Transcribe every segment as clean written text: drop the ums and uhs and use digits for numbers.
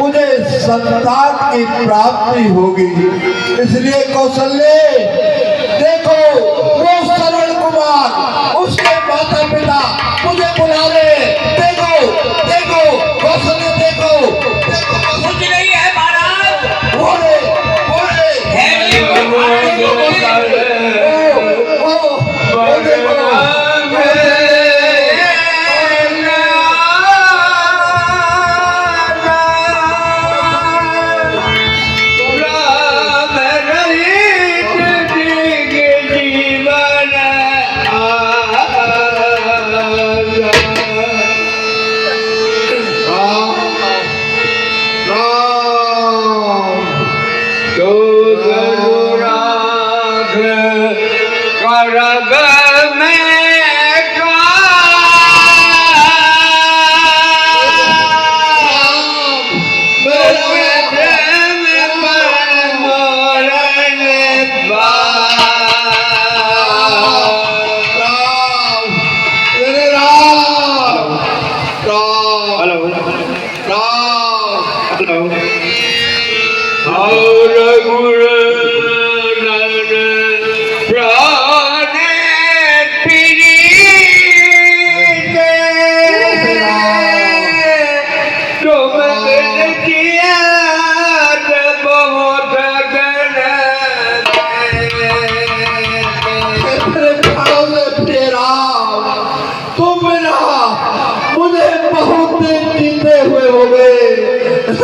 मुझे संतान की प्राप्ति होगी। इसलिए कौशल्य देखो, वो सरल कुमार उसके माता पिता मुझे बुला रहे। देखो देखो कौशल्य, देखो कुछ नहीं है महाराज। बोले बोले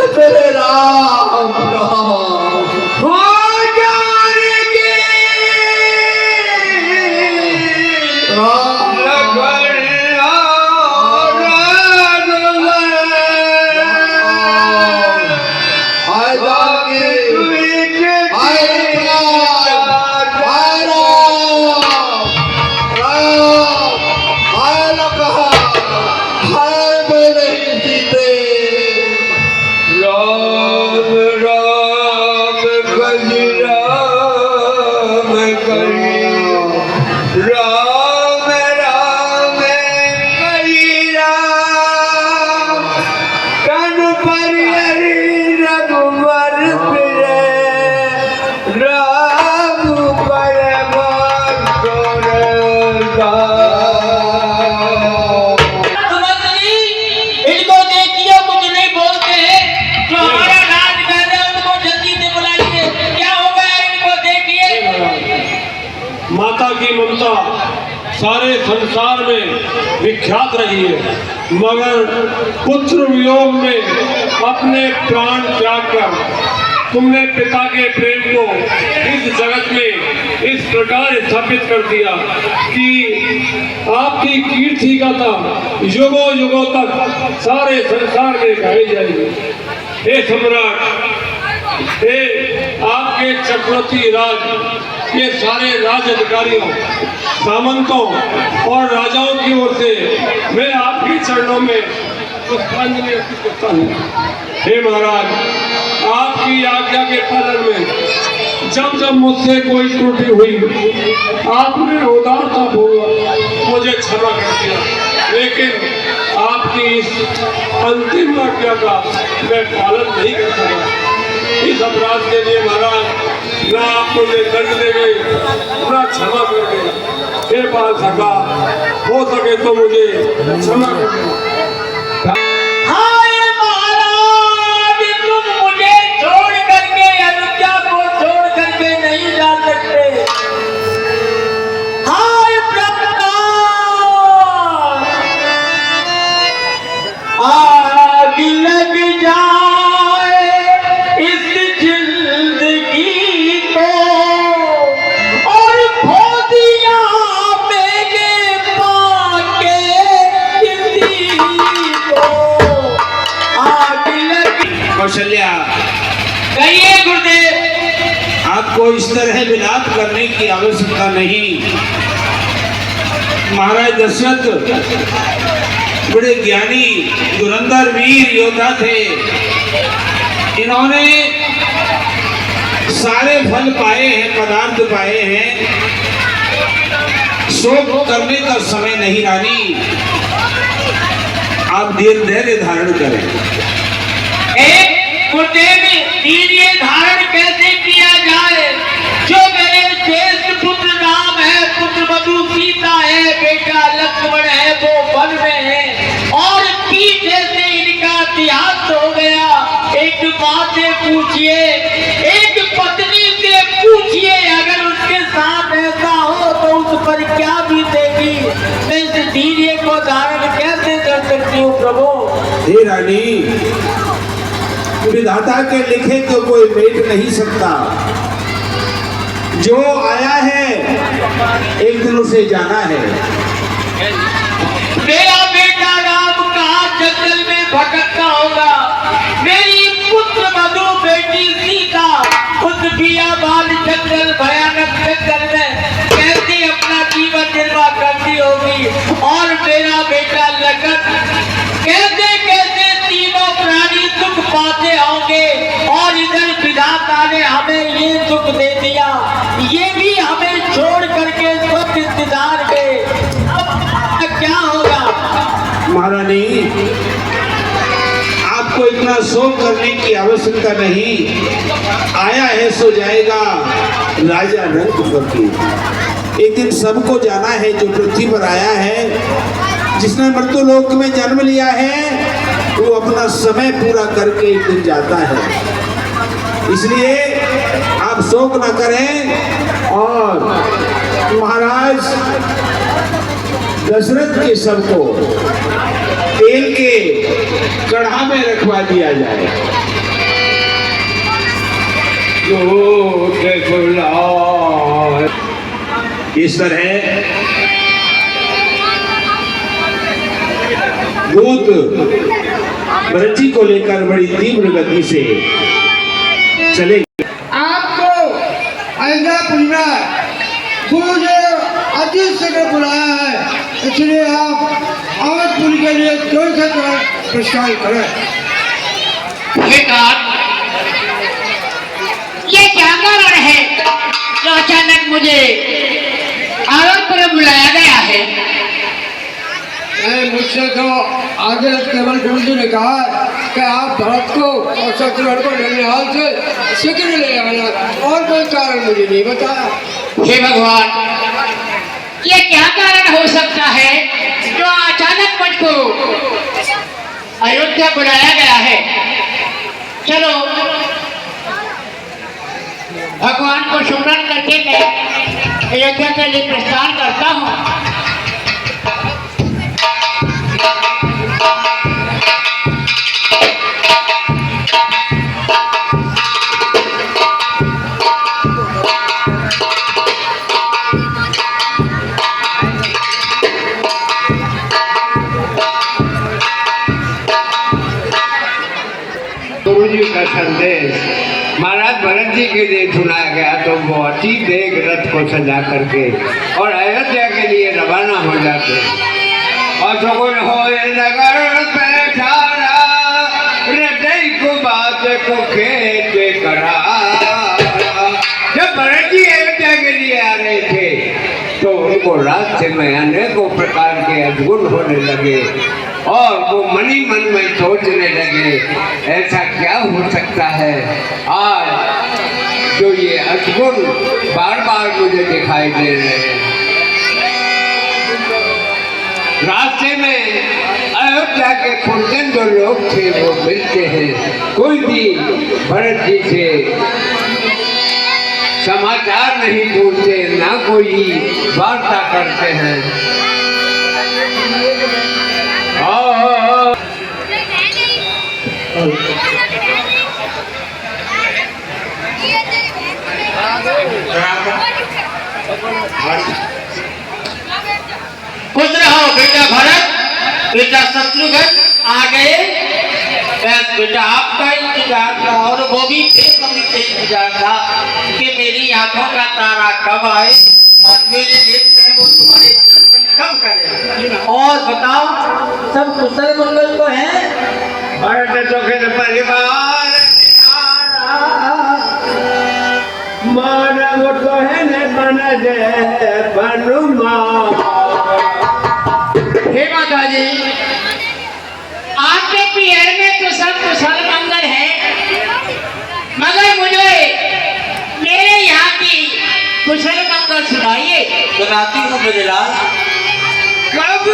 तेरे राम सारे संसार में विख्यात रही है, मगर पुत्र वियोग में अपने प्राण त्याग कर तुमने पिता के प्रेम को इस जगत में इस प्रकार स्थापित कर दिया कि आपकी कीर्ति गाथा युगों युगों तक सारे संसार में गाई जाएगी। हे सम्राट, हे आपके चक्रवर्ती राज के सारे राज अधिकारियों, सामंतों और राजाओं की ओर से मैं आपके चरणों में पुष्पांजलि अर्पित करता हूँ। हे महाराज, आपकी आज्ञा के पालन में जब जब मुझसे कोई त्रुटि हुई, आपने उदारता पूर्वक मुझे क्षमा कर दिया, लेकिन आपकी इस अंतिम आज्ञा का मैं पालन नहीं कर सका। इस अपराध के लिए महाराज ना आप मुझे दंड देंगे ना क्षमा कर देंगे। हे पाल सका, हो सके तो मुझे क्षमा कर देंगे। कौशल्या, कहिए गुरुदेव। आपको इस तरह विलाप करने की आवश्यकता नहीं। महाराज दशरथ बड़े ज्ञानी धुरंधर वीर योद्धा थे। इन्होंने सारे फल पाए हैं, पदार्थ पाए हैं। शोक करने का समय नहीं रानी, आप धैर्य धारण करें। एक वीर्य धारण कैसे किया जाए। जो मेरे ज्येष्ठ पुत्र राम है, पुत्र मधु सीता है, बेटा लक्ष्मण है वो वन में है, और पीछे से इनका इतिहास हो गया। एक माँ से पूछिए, एक पत्नी से पूछिए, अगर उसके साथ ऐसा हो तो उस पर क्या बीतेगी। मैं इस धीर्य को धारण कैसे कर सकती हूँ प्रभु। हे रानी, विधाता के लिखे तो कोई मेट नहीं सकता। जो आया है एक दिन उसे जाना है। मेरा बेटा राम कहाँ जंगल में भटकता होगा। मेरी पुत्र मधु बेटी सीता उस बियाबान जंगल भयानक जंगल में कैसे अपना जीवन निर्वाह करती होगी। और मेरा बेटा लखन कैसे कैसे तीनों प्राणी सुख पाते होंगे। और इधर विधाता ने हमें ये सुख दे दिया, ये भी हमें छोड़ करके स्वर्ग इंतजार में। अब क्या होगा। महारानी, आपको इतना शोक करने की आवश्यकता नहीं। आया है सो जाएगा, राजा रंग फकीर। एक दिन सबको जाना है। जो पृथ्वी पर आया है, जिसने मृत्युलोक में जन्म लिया है, वो अपना समय पूरा करके एक दिन जाता है। इसलिए आप शोक न करें। और महाराज दशरथ के सबको तेल के कढ़ा में रखवा दिया जाए। इस तरह दूत भरत जी को लेकर बड़ी तीव्र गति से चले। आपको अयोध्यापुरी में मुझे अजीत से बुलाया है, इसलिए आप अवधपुरी के लिए जोर से प्रस्थान करें। ये क्या कारण है जो अचानक मुझे अवधपुर बुलाया गया है। मुझसे तो आगे केवल गुरुजी ने कहा कि आप भरत को और शत्रुघ्न को ननिहाल से शीघ्र ले आना, और कोई कारण मुझे नहीं बताया। हे भगवान, ये क्या कारण हो सकता है जो अचानक मुझको अयोध्या बुलाया गया है। चलो भगवान को सुमरन करके मैं अयोध्या के लिए प्रस्थान करता हूँ। गुरुजी का संदेश महाराज भरत जी के लिए सुनाया गया, तो वो अति वेग रथ को सजा करके और अयोध्या के लिए रवाना हो जाते हैं। और सगुन होए नगर बैठारा, हृदय को बात को खेत करा। जब भरत जी अयोध्या के लिए आ रहे थे तो उनको रास्ते में अनेकों प्रकार के अद्भुत होने लगे, और वो मनी मन में सोचने लगे ऐसा क्या हो सकता है आज जो ये अद्भुत बार बार मुझे दिखाई दे रहे हैं। रास्ते में अयोध्या के पुरजन जो लोग थे वो मिलते हैं। कोई भी भरत जी से समाचार नहीं पूछते, ना कोई वार्ता करते हैं। खुश रहो बेटा भरत, बेटा शत्रुघ्न आ गए। बस बेटा आपका इंतजार था, और वो भी बेसब्री से इंतजार था कि मेरी आंखों का तारा कब आए और मेरे नेत्र हैं वो तुम्हारे दर्शन कब करें। और बताओ सब कुशल मंगल को है। भरत सुखद परिवार मानव तो है न बन जय बनुमान। हे माता जी, आपके पियर में तो सब कुशल मंगल है, सुनाती हूँ मेरे लाल। कब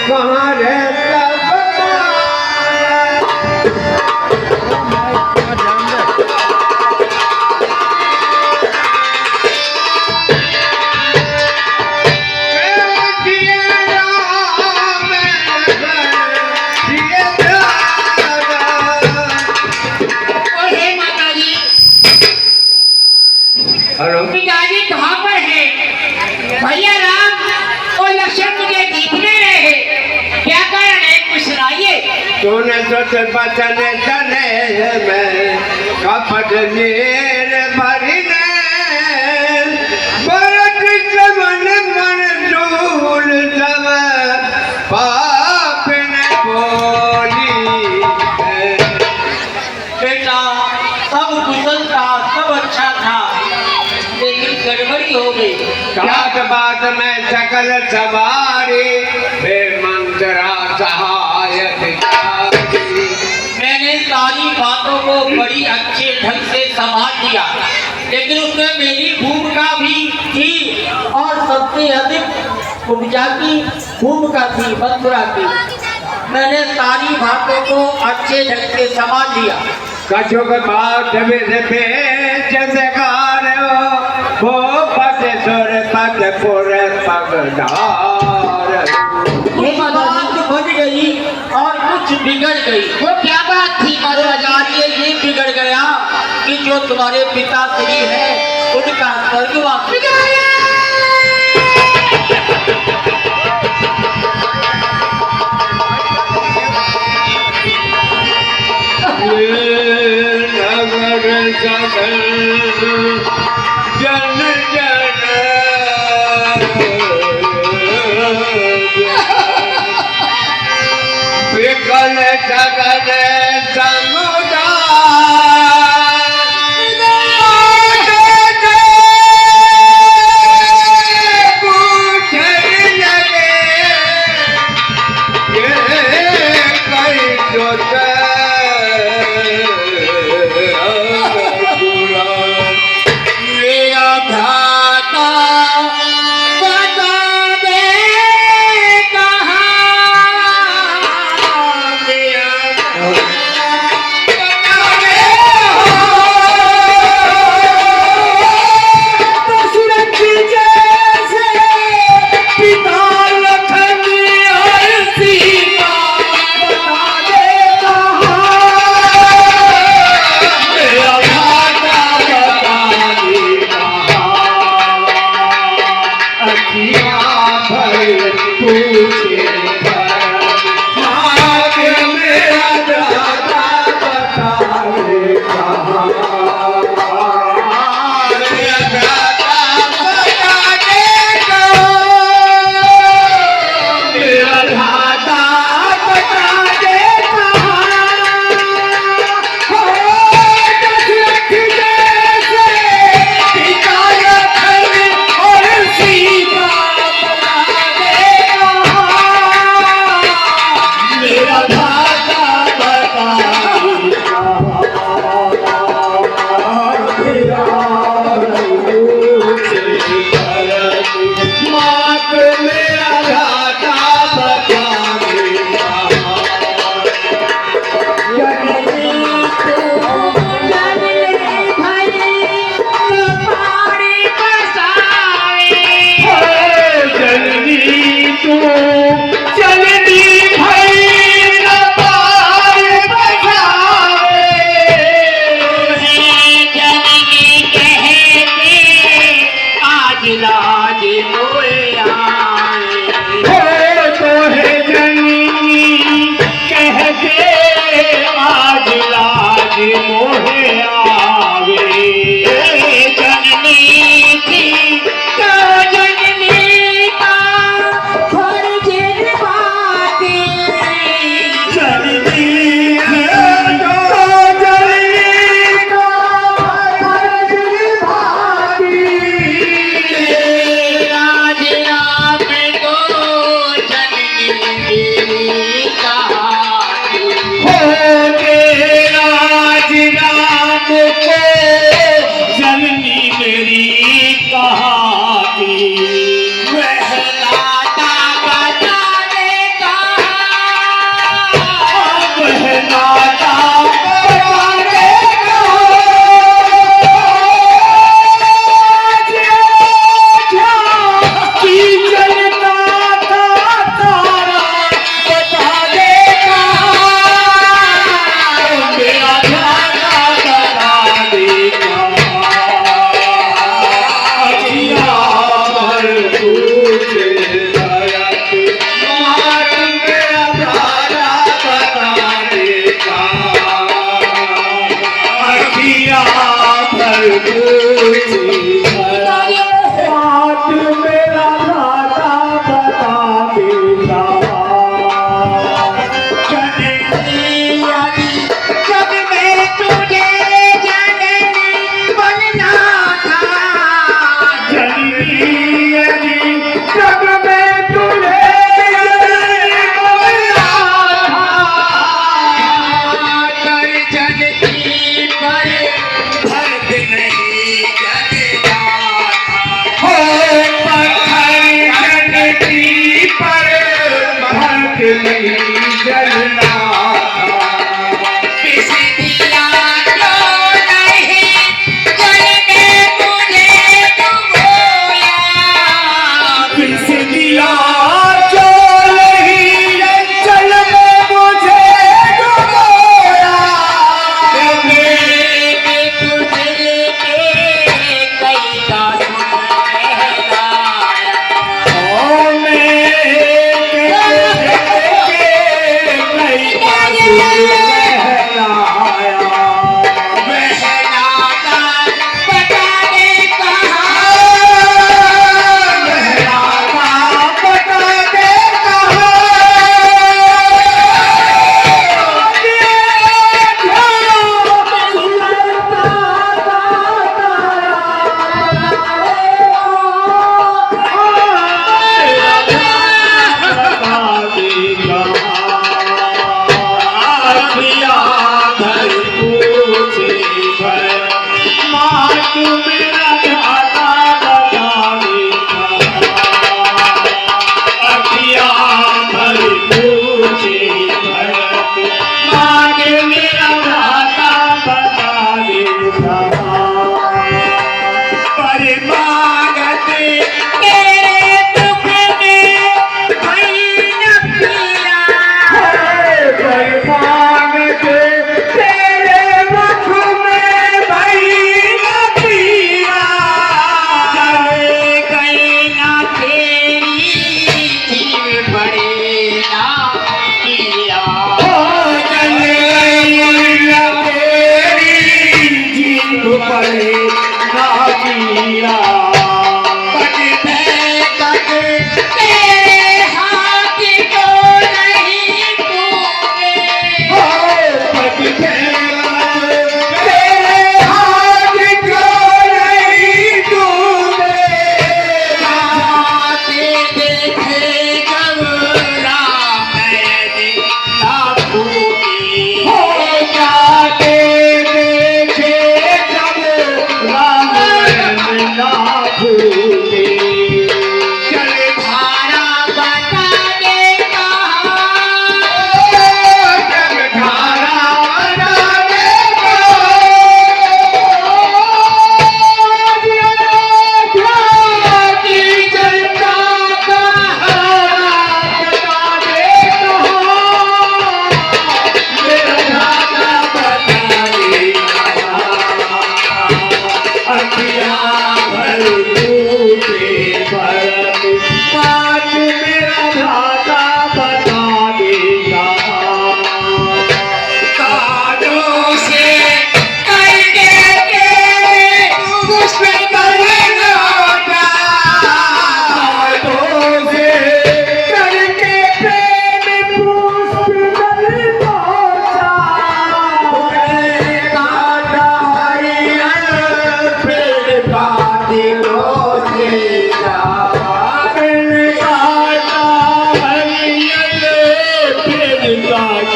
कहाँ रहता पिताजी कहाँ पर है? भैया राम और लक्ष्मण मुझे देखने रहे हैं, क्या कारण है कुछ सुनाइए। तूने सोच बचने चले में कपट नीर भरने बरत समन मन डूल सब पाप ने बोली बेटा सब कुशल था, सब अच्छा था, लेकिन गड़बड़ी हो गई। जात बात में सकल सवारी फिर मंत्रा सहायक मैंने सारी बातों को बड़ी अच्छे ढंग से संभाल लिया, लेकिन उसमें मेरी भूमिका भी थी और सबसे अधिक उपजा की भूमिका थी मथुरा की। मैंने सारी बातों को अच्छे ढंग से संभाल लिया। कछुक बात बेच बेकार वो पद सुर पद पुर पगडार एक बात बन गई और कुछ बिगड़ गई। वो क्या बात थी महाराज? ये बिगड़ गया कि जो तुम्हारे पिता श्री है उनका स्वर्गवास नगर सदन जन जन विकल सगन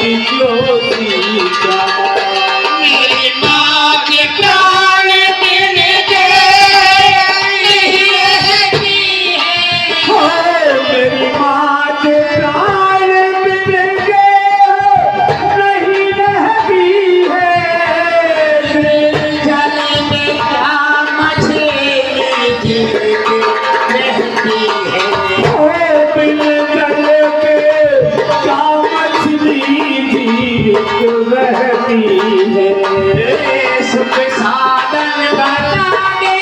मेरी माँ के प्राण बिन के नहीं रहती है। मेरी माँ के प्राण बिन के नहीं रहती है। जल में क्या मछली जीव रहती है। बिन जल के क्या मछली जीवित रहती है। सुख साधन बता दे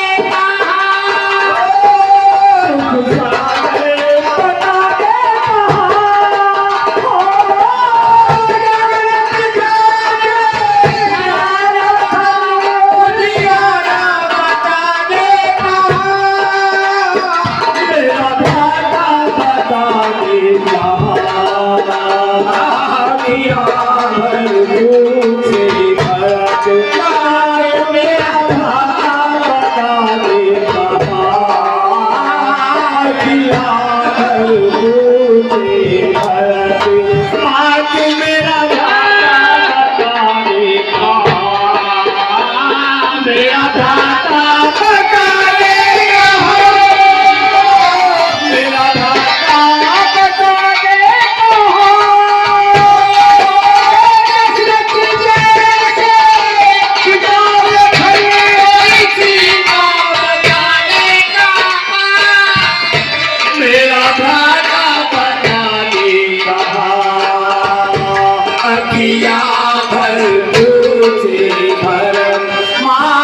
सुख साधन बता दे मेरा दाता बता दे किया भर से भरत मेरा दाता बता दे किया भर से भरत आज मेरा दाता बता दे मेरा दाता बता दे मेरा दाता बता दे मेरा दाता बता दे अखिया भर से भरम मेरा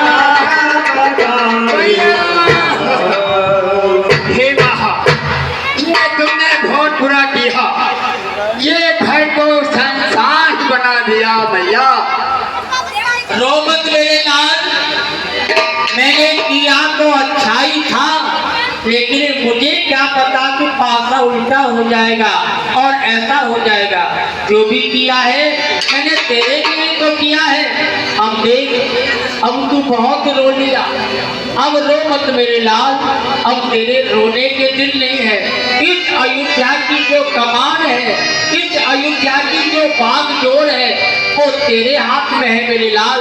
दाता हे महा, ये तुमने बहुत बुरा किया। ये घर को संसार बना दिया भैया। रो मत मेरे लाल, मैंने किया तो अच्छा ही था, लेकिन मुझे क्या पता कि पासा उल्टा हो जाएगा और ऐसा हो जाएगा। जो भी किया है मैंने तेरे लिए तो किया है। अब देख, अब तू बहुत रो लिया, अब रो मत मेरे लाल, अब तेरे रोने के दिन नहीं है। इस अयोध्या की जो कमान है, इस अयोध्या की जो बागडोर है, वो तेरे हाथ में है मेरे लाल।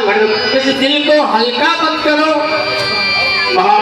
इस दिल को हल्का मत करो। महा